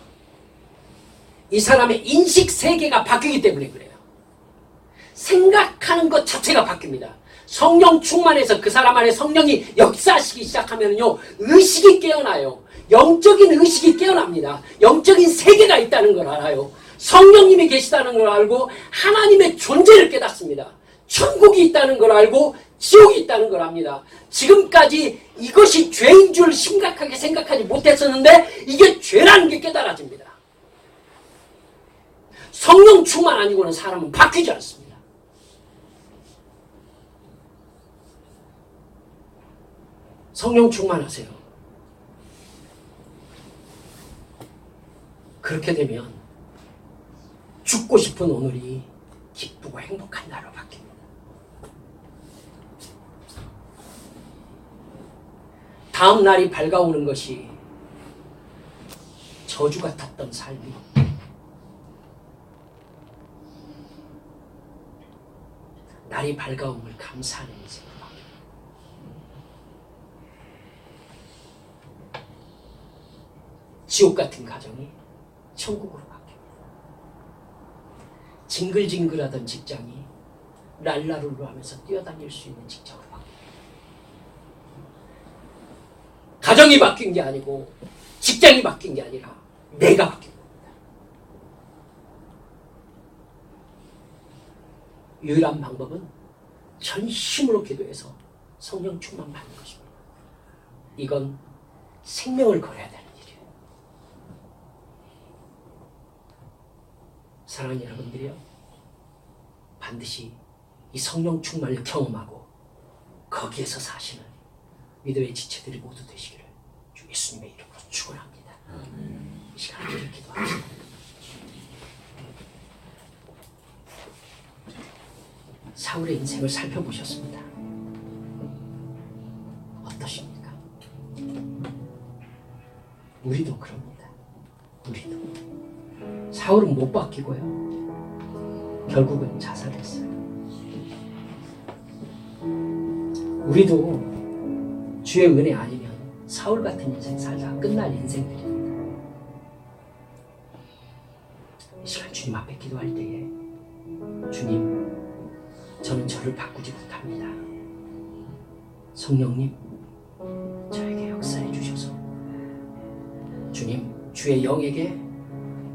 이 사람의 인식 세계가 바뀌기 때문에 그래요. 생각하는 것 자체가 바뀝니다. 성령 충만해서 그 사람 안에 성령이 역사하시기 시작하면요, 의식이 깨어나요. 영적인 의식이 깨어납니다. 영적인 세계가 있다는 걸 알아요. 성령님이 계시다는 걸 알고 하나님의 존재를 깨닫습니다. 천국이 있다는 걸 알고 지옥이 있다는 걸 압니다. 지금까지 이것이 죄인 줄 심각하게 생각하지 못했었는데 이게 죄라는 게 깨달아집니다. 성령 충만 아니고는 사람은 바뀌지 않습니다. 성령 충만하세요. 그렇게 되면 죽고 싶은 오늘이 기쁘고 행복한 날로 바뀝니다. 다음 날이 밝아오는 것이 저주 같았던 삶이 날이 밝아옴을 감사하는 인생으로 바뀝니다. 지옥 같은 가정이 천국으로 바뀝니다. 징글징글하던 직장이 랄라룰루 하면서 뛰어다닐 수 있는 직장으로 바뀝니다. 가정이 바뀐 게 아니고 직장이 바뀐 게 아니라 내가 바뀐 겁니다. 유일한 방법은 전심으로 기도해서 성령 충만 받는 것입니다. 이건 생명을 걸어야 되는 일이에요. 사랑하는 여러분들이요, 반드시 이 성령 충만을 경험하고 거기에서 사시는 믿음의 지체들이 모두 되시기를 주 예수님의 이름으로 축원합니다. 이 시간에 기도합시다. 사울의 인생을 살펴보셨습니다. 어떠십니까? 우리도 그럽니다. 우리도. 사울은 못 바뀌고요, 결국은 자살했어요. 우리도 주의 은혜 아니면 사울 같은 인생 살다가 끝날 인생들입니다. 이 시간 주님 앞에 기도할 때에 주님, 저는 저를 바꾸지 못합니다. 성령님, 저에게 역사해 주셔서 주님, 주의 영에게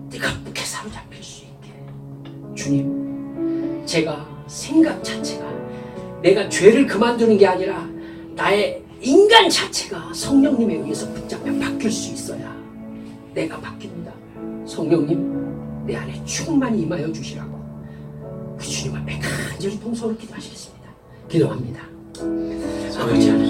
뜨겁게 사로잡힐 수 있게 주님, 제가 생각 자체가 내가 죄를 그만두는 게 아니라 나의 인간 자체가 성령님에 의해서 붙잡혀 바뀔 수 있어야 내가 바뀝니다. 성령님, 내 안에 충만히 임하여 주시라고 우리 주님 앞에 간절히 동서로 기도하시겠습니다. 기도합니다. 아버지 하나님,